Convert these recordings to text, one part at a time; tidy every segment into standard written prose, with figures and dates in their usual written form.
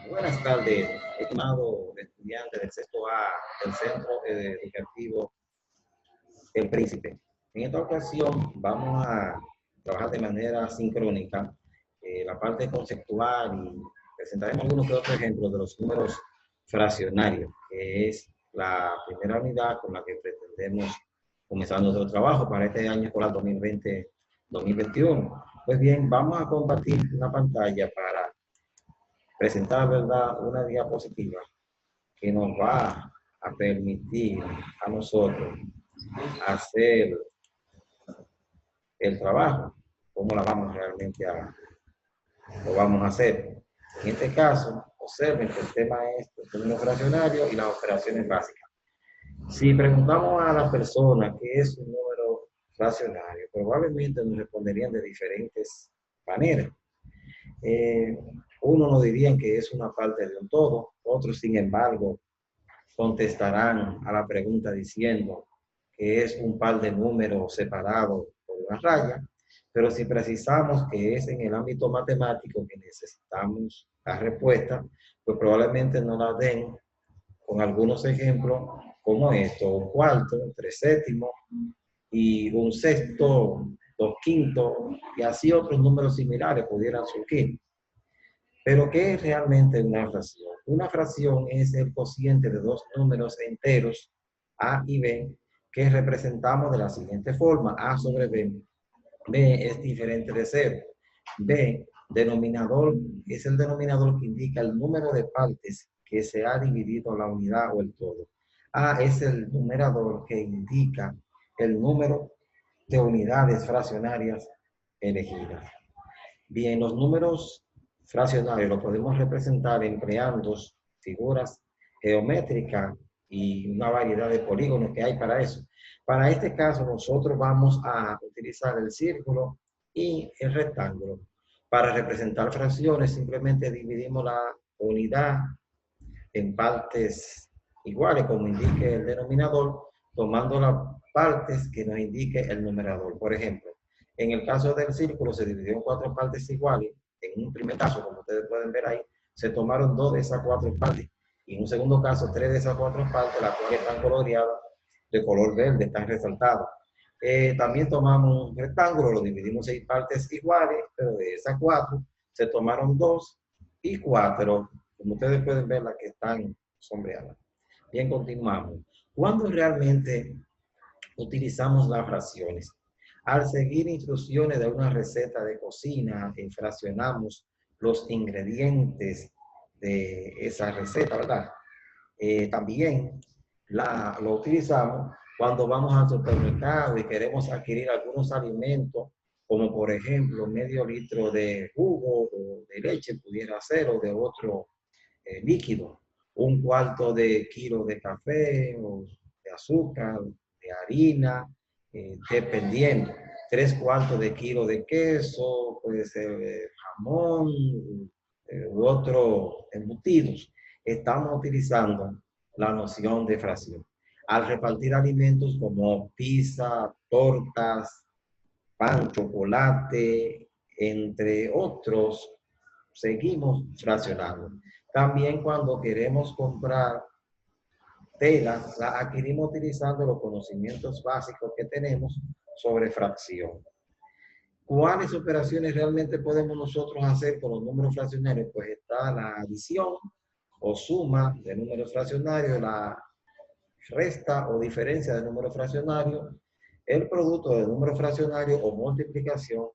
Buenas tardes, estimado estudiante del sexto A del Centro Educativo El Príncipe. En esta ocasión vamos a trabajar de manera sincrónica la parte conceptual y presentaremos algunos que otros ejemplos de los números fraccionarios, que es la primera unidad con la que pretendemos comenzar nuestro trabajo para este año escolar 2020-2021. Pues bien, vamos a compartir una pantalla para presentar, ¿verdad?, una diapositiva que nos va a permitir a nosotros hacer el trabajo, cómo la vamos realmente lo vamos a hacer. En este caso, observen que el tema es el término fraccionario y las operaciones básicas. Si preguntamos a la persona qué es un número fraccionario, probablemente nos responderían de diferentes maneras. Uno nos dirían que es una parte de un todo, otros, sin embargo, contestarán a la pregunta diciendo que es un par de números separados por una raya, pero si precisamos que es en el ámbito matemático que necesitamos la respuesta, pues probablemente nos la den con algunos ejemplos como esto: un cuarto, 3/7 y un sexto, 2/5, y así otros números similares pudieran surgir. Pero ¿qué es realmente una fracción? Una fracción es el cociente de dos números enteros, A y B, que representamos de la siguiente forma: A sobre B. B es diferente de 0. B, denominador, es el denominador que indica el número de partes que se ha dividido la unidad o el todo. A es el numerador que indica el número de unidades fraccionarias elegidas. Bien, los números fraccionarios los podemos representar empleando figuras geométricas y una variedad de polígonos que hay para eso. Para este caso, nosotros vamos a utilizar el círculo y el rectángulo. Para representar fracciones, simplemente dividimos la unidad en partes iguales, como indique el denominador, tomando las partes que nos indique el numerador. Por ejemplo, en el caso del círculo se dividió en 4 partes iguales. En un primer caso, como ustedes pueden ver ahí, se tomaron 2 de esas 4 partes. Y en un segundo caso, 3 de esas 4 partes, las cuales están coloreadas de color verde, están resaltadas. También tomamos un rectángulo, lo dividimos en 6 partes iguales, pero de esas 4 se tomaron 2 y 4, como ustedes pueden ver, las que están sombreadas. Bien, continuamos. ¿Cuándo realmente utilizamos las fracciones? Al seguir instrucciones de una receta de cocina, fraccionamos los ingredientes de esa receta, ¿verdad? También lo utilizamos cuando vamos al supermercado y queremos adquirir algunos alimentos, como por ejemplo medio litro de jugo o de leche pudiera ser, o de otro líquido, un cuarto de kilo de café o de azúcar, de harina, dependiendo, 3/4 de kilo de queso, puede ser jamón u otros embutidos. Estamos utilizando la noción de fracción. Al repartir alimentos como pizza, tortas, pan, chocolate, entre otros, seguimos fraccionando. También cuando queremos comprar tela, la adquirimos utilizando los conocimientos básicos que tenemos sobre fracción. ¿Cuáles operaciones realmente podemos nosotros hacer con los números fraccionarios? Pues está la adición o suma de números fraccionarios, la resta o diferencia de números fraccionarios, el producto de números fraccionarios o multiplicación,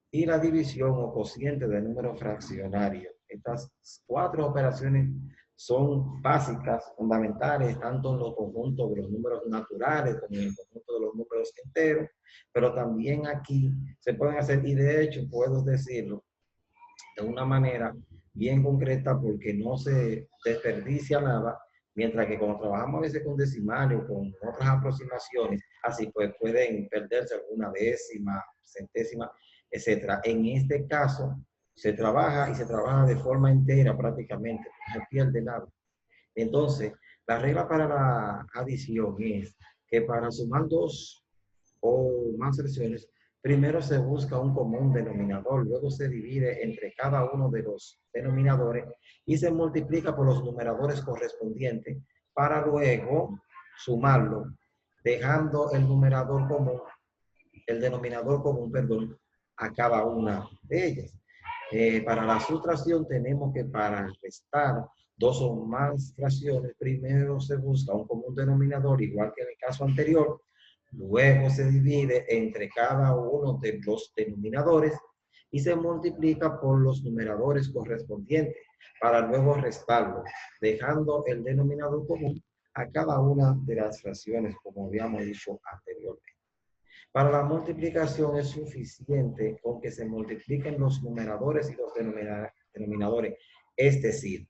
y la división o cociente de números fraccionarios. Estas 4 operaciones son básicas, fundamentales, tanto en los conjuntos de los números naturales como en el conjunto de los números enteros, pero también aquí se pueden hacer, y de hecho puedo decirlo de una manera bien concreta porque no se desperdicia nada, mientras que cuando trabajamos a veces con decimales o con otras aproximaciones, así pues pueden perderse alguna décima, centésima, etcétera. En este caso, se trabaja y se trabaja de forma entera prácticamente, no se pierde nada. Entonces, la regla para la adición es que para sumar 2 o más fracciones, Primero se busca un común denominador, luego se divide entre cada uno de los denominadores y se multiplica por los numeradores correspondientes para luego sumarlo, dejando el denominador común, perdón, a cada una de ellas. Para la sustracción tenemos que para restar dos o más fracciones, primero se busca un común denominador, igual que en el caso anterior, luego se divide entre cada uno de los denominadores y se multiplica por los numeradores correspondientes para luego restarlo, dejando el denominador común a cada una de las fracciones, como habíamos dicho anteriormente. Para la multiplicación es suficiente con que se multipliquen los numeradores y los denominadores, es decir,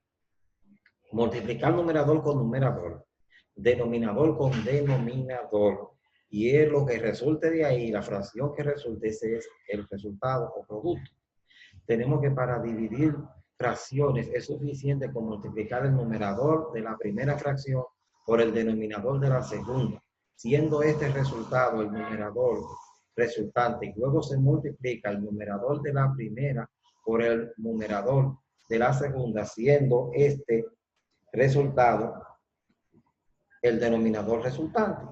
multiplicar numerador con numerador, denominador con denominador, y es lo que resulte de ahí, la fracción que resulte, ese es el resultado o producto. Tenemos que para dividir fracciones es suficiente con multiplicar el numerador de la primera fracción por el denominador de la segunda, siendo este resultado el numerador resultante, y luego se multiplica el numerador de la primera por el numerador de la segunda, siendo este resultado el denominador resultante.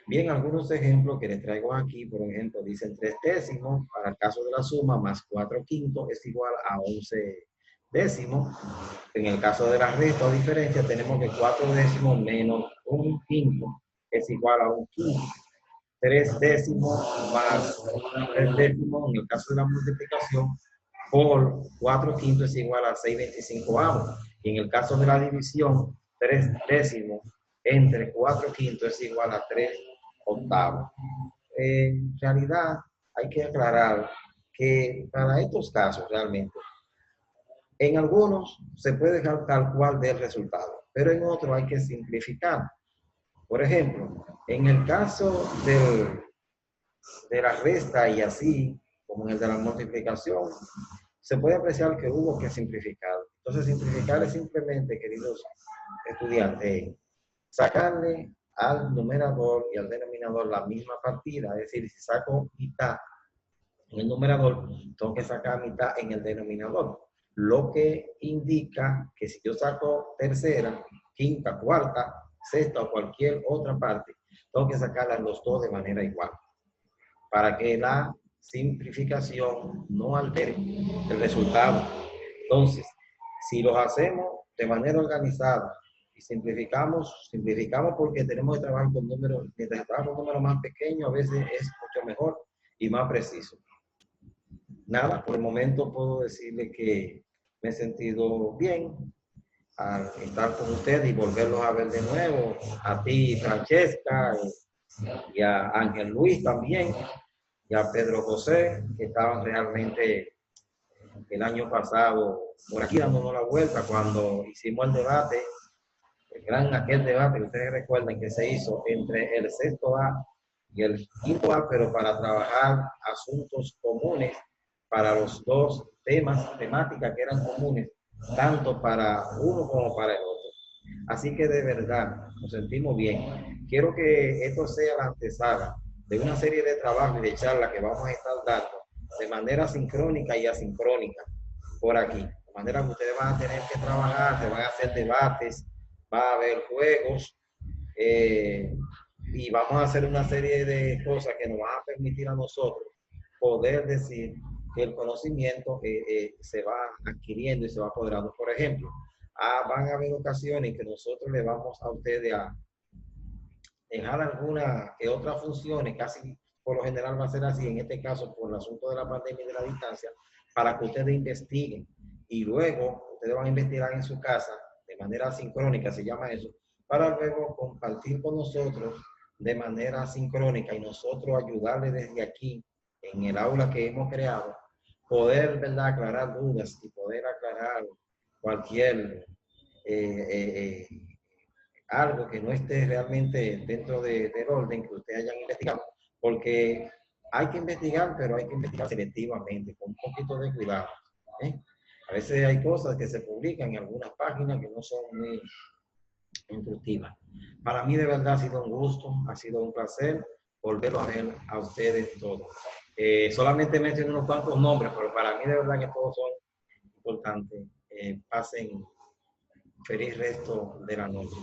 Bien, algunos ejemplos que les traigo aquí, por ejemplo, dicen 3 décimos, para el caso de la suma, más 4 quintos es igual a 11 décimos. En el caso de la resta o diferencia, tenemos que 4 décimos menos 1 quinto es igual a 1 quinto. 3 décimos más 3 décimos, en el caso de la multiplicación, por 4 quintos es igual a 6/25. Y en el caso de la división, 3 décimos entre 4 quintos es igual a 3 octavos. En realidad, hay que aclarar que para estos casos realmente, en algunos se puede dejar tal cual del resultado, pero en otros hay que simplificar. Por ejemplo, en el caso de la resta y así, como en el de la multiplicación, se puede apreciar que hubo que simplificar. Entonces, simplificar es simplemente, queridos estudiantes, sacarle al numerador y al denominador la misma partida. Es decir, si saco mitad en el numerador, tengo que sacar mitad en el denominador. Lo que indica que si yo saco tercera, quinta, cuarta, sexta o cualquier otra parte, tengo que sacarlas los dos de manera igual, para que la simplificación no altere el resultado. Entonces, si los hacemos de manera organizada y simplificamos porque tenemos que trabajar con números, mientras trabajamos con números más pequeños, a veces es mucho mejor y más preciso. Nada, por el momento puedo decirle que me he sentido bien al estar con ustedes y volverlos a ver de nuevo, a ti, Francesca, y a Ángel Luis también, y a Pedro José, que estaban realmente el año pasado por aquí dándonos la vuelta cuando hicimos el debate, aquel debate que ustedes recuerdan que se hizo entre el sexto A y el quinto A, pero para trabajar asuntos comunes para los dos temáticas que eran comunes, tanto para uno como para el otro. Así que de verdad, nos sentimos bien. Quiero que esto sea la antesala de una serie de trabajos y de charlas que vamos a estar dando de manera sincrónica y asincrónica por aquí. De manera que ustedes van a tener que trabajar, se van a hacer debates, va a haber juegos y vamos a hacer una serie de cosas que nos van a permitir a nosotros poder decir que el conocimiento se va adquiriendo y se va apoderando. Por ejemplo, van a haber ocasiones que nosotros le vamos a ustedes a dejar alguna que otras funciones, casi por lo general va a ser así, en este caso por el asunto de la pandemia y de la distancia, para que ustedes investiguen y luego ustedes van a investigar en su casa de manera sincrónica, se llama eso, para luego compartir con nosotros de manera sincrónica y nosotros ayudarles desde aquí en el aula que hemos creado, poder, ¿verdad?, aclarar dudas y poder aclarar cualquier algo que no esté realmente dentro del orden que ustedes hayan investigado, porque hay que investigar, pero hay que investigar selectivamente, con un poquito de cuidado. A veces hay cosas que se publican en algunas páginas que no son muy instructivas. Para mí de verdad ha sido un gusto, ha sido un placer volverlo a ver a ustedes todos. Solamente menciono unos cuantos nombres, pero para mí de verdad que todos son importantes. Pasen feliz resto de la noche.